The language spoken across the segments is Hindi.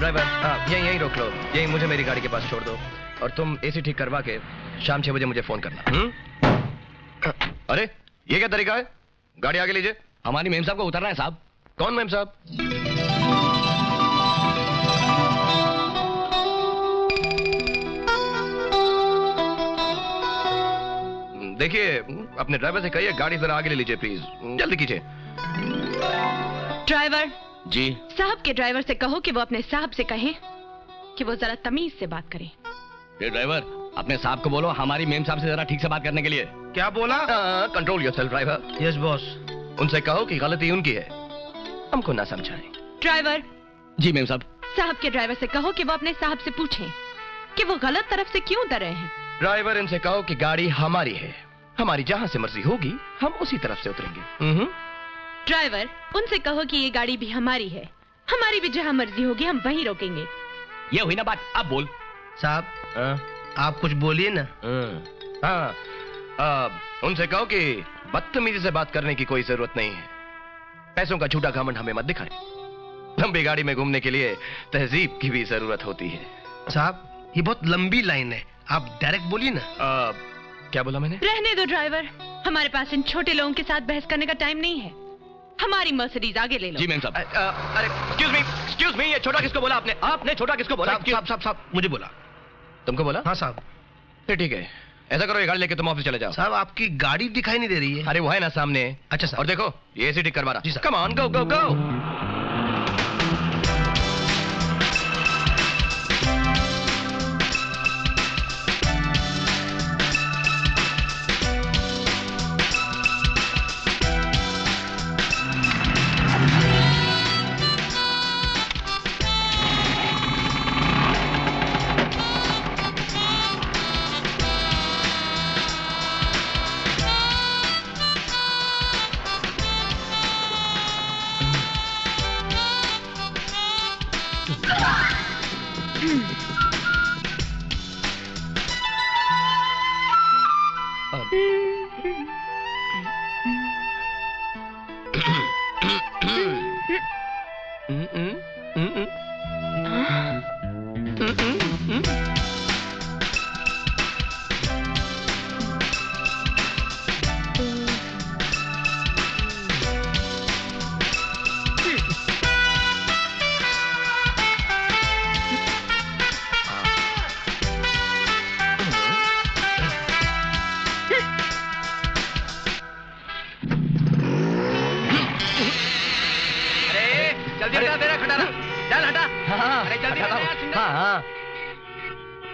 ड्राइवर यहीं रोक लो, यहीं मुझे मेरी गाड़ी के पास छोड़ दो और तुम एसी ठीक करवा के शाम 6 बजे मुझे फोन करना। अरे ये क्या तरीका है? गाड़ी आगे लीजिए। हमारी मेम साहब को उतरना है साहब। कौन मेम साहब? देखिए अपने ड्राइवर से कहिए गाड़ी जरा आगे ले लीजिए प्लीज, जल्दी कीजिए। ड्राइवर जी। साहब के ड्राइवर से कहो कि वो अपने साहब से कहे कि वो जरा तमीज से बात करे। ये ड्राइवर अपने साहब को बोलो हमारी मेम साहब से जरा ठीक से बात करने के लिए। क्या बोला? Control yourself driver. Yes boss. उनसे कहो कि गलती उनकी है, हमको ना समझाएं। ड्राइवर। जी मेम साहब। साहब के ड्राइवर से कहो कि वो अपने साहब से पूछें कि वो गलत तरफ से क्यों उतर रहे हैं। ड्राइवर इनसे कहो कि गाड़ी हमारी है, हमारी जहां से मर्जी होगी हम उसी तरफ से उतरेंगे। ड्राइवर उनसे कहो कि ये गाड़ी भी हमारी है, हमारी भी जहां मर्जी होगी हम वहीं रोकेंगे। ये हुई ना बात, अब बोल। साहब आप कुछ बोलिए ना। उनसे कहो कि बदतमीजी से बात करने की कोई जरूरत नहीं है, पैसों का झूठा घमंड हमें मत दिखाएं। लंबी गाड़ी में घूमने के लिए तहजीब की भी जरूरत होती है। साहब ये बहुत लंबी लाइन है, आप डायरेक्ट बोलिए ना। क्या बोला मैंने? रहने दो ड्राइवर, हमारे पास इन छोटे लोगों के साथ बहस करने का टाइम नहीं है। हमारी मर्सिडीज आगे ले लो। जी मैम साहब। अरे एक्सक्यूज मी, ये छोटा किसको बोला आपने? आपने छोटा किसको बोला? साहब मुझे बोला। तुमको बोला? हाँ साहब। फिर ठीक है, ऐसा करो ये गाड़ी लेके तुम ऑफिस चले जाओ। साहब आपकी गाड़ी दिखाई नहीं दे रही है। अरे वो है ना सामने। अच्छा सर। और देखो ये एसी ठीक करवा रहा। जी सर। कम ऑन, गो गो गो।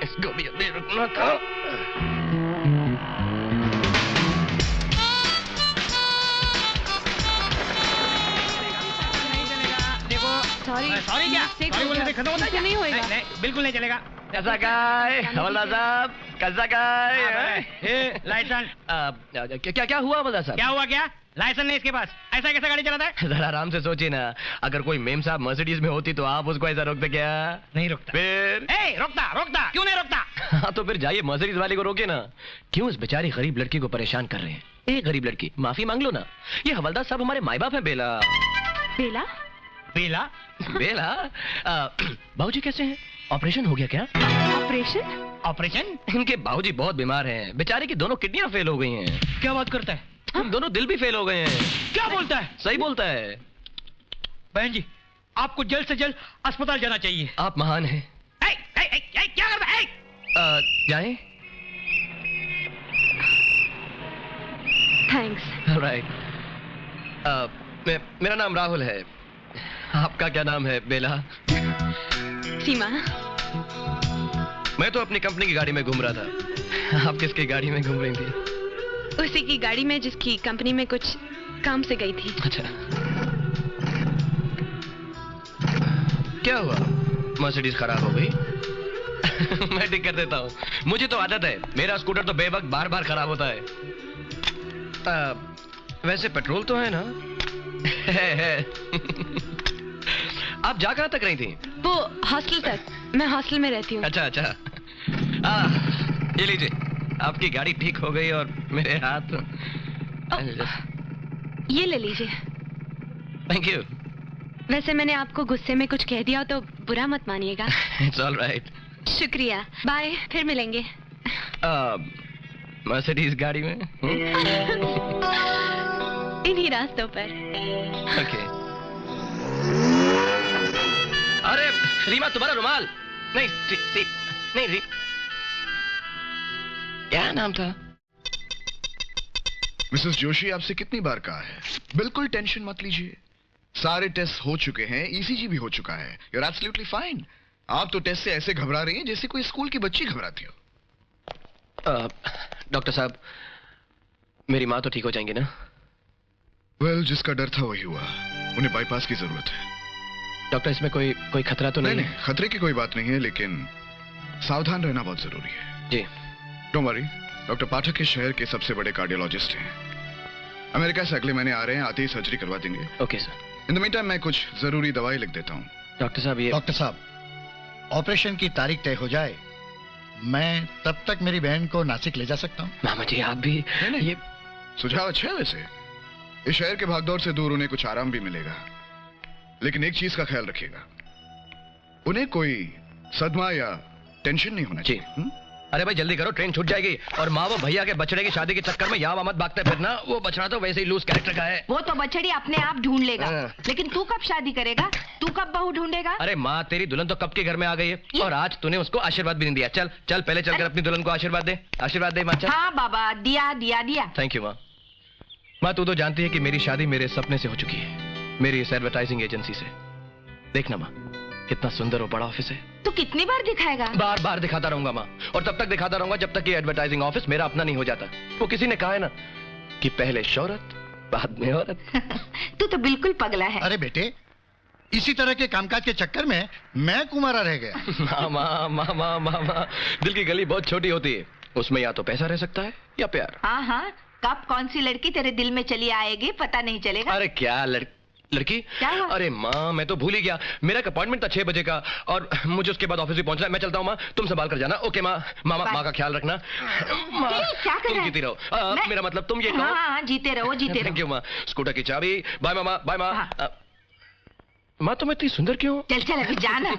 इसको भी अभी रुकना था। सॉरी क्या? सॉरी बोलने से खत्म होता है? नहीं होएगा। नहीं, बिल्कुल नहीं चलेगा। कैसा गाय हवलदार साहब, कैसा गाय? लाइसेंस। क्या हुआ हवलदार साहब? क्या हुआ? क्या लाइसेंस नहीं इसके पास? ऐसा कैसा गाड़ी चलाता है? जरा आराम से सोचिए ना, अगर कोई मेम साहब मर्सिडीज में होती तो आप उसको ऐसा रोकते क्या? नहीं रोकता। फिर रोकता क्यों नहीं रोकता? हाँ तो फिर जाइए मर्सिडीज वाले को रोके ना। क्यों इस बेचारी गरीब लड़की को परेशान कर रहे हैं? ए गरीब लड़की, माफी मांग लो ना। ये हवलदार साहब हमारे माई बाप है। बेला बेला बेला बेला। बाबूजी कैसे हैं? ऑपरेशन हो गया क्या? ऑपरेशन? इनके बाबूजी बहुत बीमार हैं, बेचारे की दोनों किडनियां फेल हो गई हैं। क्या बात करता है? दोनों दिल भी फेल हो गए हैं। क्या बोलता है? सही बोलता है। बहन जी आपको जल्द से जल्द अस्पताल जाना चाहिए। आप महान हैं। क्या करता है? जाएं? थैंक्स। राइट। मेरा नाम राहुल है। आपका क्या नाम है बेला? सीमा। मैं तो अपनी कंपनी की गाड़ी में घूम रहा था। आप किसकी गाड़ी में घूम रही थी? उसी की गाड़ी में जिसकी कंपनी में कुछ काम से गई थी। अच्छा। क्या हुआ? मर्सिडीज खराब हो गई? मैं ठीक कर देता हूँ, मुझे तो आदत है। मेरा स्कूटर तो बेवक्त बार बार खराब होता है। वैसे पेट्रोल तो है ना? है। आप जा कहाँ तक रही थी? वो हॉस्टल तक। मैं हॉस्टल में रहती हूँ। अच्छा। ये लीजिए, आपकी गाड़ी ठीक हो गई और मेरे हाथ। ये ले लीजिए। Thank you. वैसे मैंने आपको गुस्से में कुछ कह दिया हो तो बुरा मत मानिएगा। It's all right. शुक्रिया, बाय, फिर मिलेंगे। मर्सिडीज गाड़ी में। इन्हीं रास्तों पर। ओके। अरे रीमा, तुम्हारा रुमाल। नहीं नहीं री, क्या नाम था? मिसेस जोशी, आपसे कितनी बार कहा है, बिल्कुल टेंशन मत लीजिए। सारे टेस्ट हो चुके हैं, ईसीजी भी हो चुका है। You are absolutely fine. आप तो टेस्ट से ऐसे घबरा रही हैं जैसे कोई स्कूल की बच्ची घबराती हो। डॉक्टर साहब, मेरी माँ तो ठीक हो जाएंगी ना? वेल, जिसका डर था वही हुआ। उन्हें बाईपास की जरूरत है। डॉक्टर, इसमें कोई खतरा तो नहीं? नहीं, खतरे की कोई बात नहीं है, लेकिन सावधान रहना बहुत जरूरी है। जी। डोंट वरी, डॉक्टर पाठक इस शहर के सबसे बड़े कार्डियोलॉजिस्ट हैं। अमेरिका से अगले महीने आ रहे हैं, आते ही सर्जरी करवा देंगे। Okay sir. इन द मीनटाइम मैं कुछ जरूरी दवाई लिख देता हूँ। डॉक्टर साहब, ये डॉक्टर साहब, ऑपरेशन की तारीख तय हो जाए, मैं तब तक मेरी बहन को नासिक ले जा सकता हूँ? मामा जी, आप भी नहीं, ये सुझाव अच्छा है। वैसे इस शहर के भागदौड़ से दूर उन्हें कुछ आराम भी मिलेगा, लेकिन एक चीज का ख्याल रखिएगा, उन्हें कोई सदमा या टेंशन नहीं होना चाहिए। अरे भाई जल्दी करो, ट्रेन छूट जाएगी। और माँ वो भैया के बछड़े की शादी के चक्कर में यहाँ मत भागते फिरना। वो बछड़ा तो वैसे ही लूज कैरेक्टर का है। वो तो बछड़ी अपने आप ढूंढ लेगा। हाँ। लेकिन तू कब शादी करेगा? तू कब बहू ढूंढेगा? अरे माँ, तेरी दुल्हन तो कब के घर में आ गई है, और आज तूने उसको आशीर्वाद भी नहीं दिया। चल चल, पहले चलकर अपनी दुल्हन को आशीर्वाद दे। आशीर्वाद दे माँ, चल। हाँ बाबा, दिया दिया दिया। थैंक यू माँ। माँ, तू तो जानती है कि मेरी शादी मेरे सपने से हो चुकी है, मेरी इस एडवर्टाइजिंग एजेंसी से। देखना माँ, कितना सुंदर और बड़ा ऑफिस है। तू कितनी बार दिखाएगा? बार बार दिखाता रहूंगा माँ, और तब तक दिखाता रहूंगा जब तक ये एडवर्टाइजिंग ऑफिस मेरा अपना नहीं हो जाता। वो किसी ने कहा है ना कि पहले शोहरत बाद में औरत। तू तो बिल्कुल पगला है। अरे बेटे, इसी तरह के कामकाज के चक्कर में मैं कुमारा रह गया। मामा मामा मामा, दिल की गली बहुत छोटी होती है, उसमें या तो पैसा रह सकता है या प्यार। हाँ हाँ, कब कौन सी लड़की तेरे दिल में चली आएगी पता नहीं चलेगा। अरे क्या लड़की? क्या हुआ? अरे माँ, मैं तो भूल ही गया, मेरा एक अपॉइंटमेंट था 6 बजे का, और मुझे उसके बाद ऑफिस भी पहुंचना है। मैं चलता हूँ माँ, तुम संभाल कर जाना। ओके माँ। माँ का ख्याल रखना। माँ, क्या कर तुम रहा है? जीती रहो। मेरा मतलब तुम ये कहो। हाँ, जीते रहो जीते थैंक रहो। यू माँ। स्कूटर की चाबी। बाय मामा, बाय माँ। हाँ। माँ, तुम इतनी सुंदर क्यों? चल चल अभी जाना।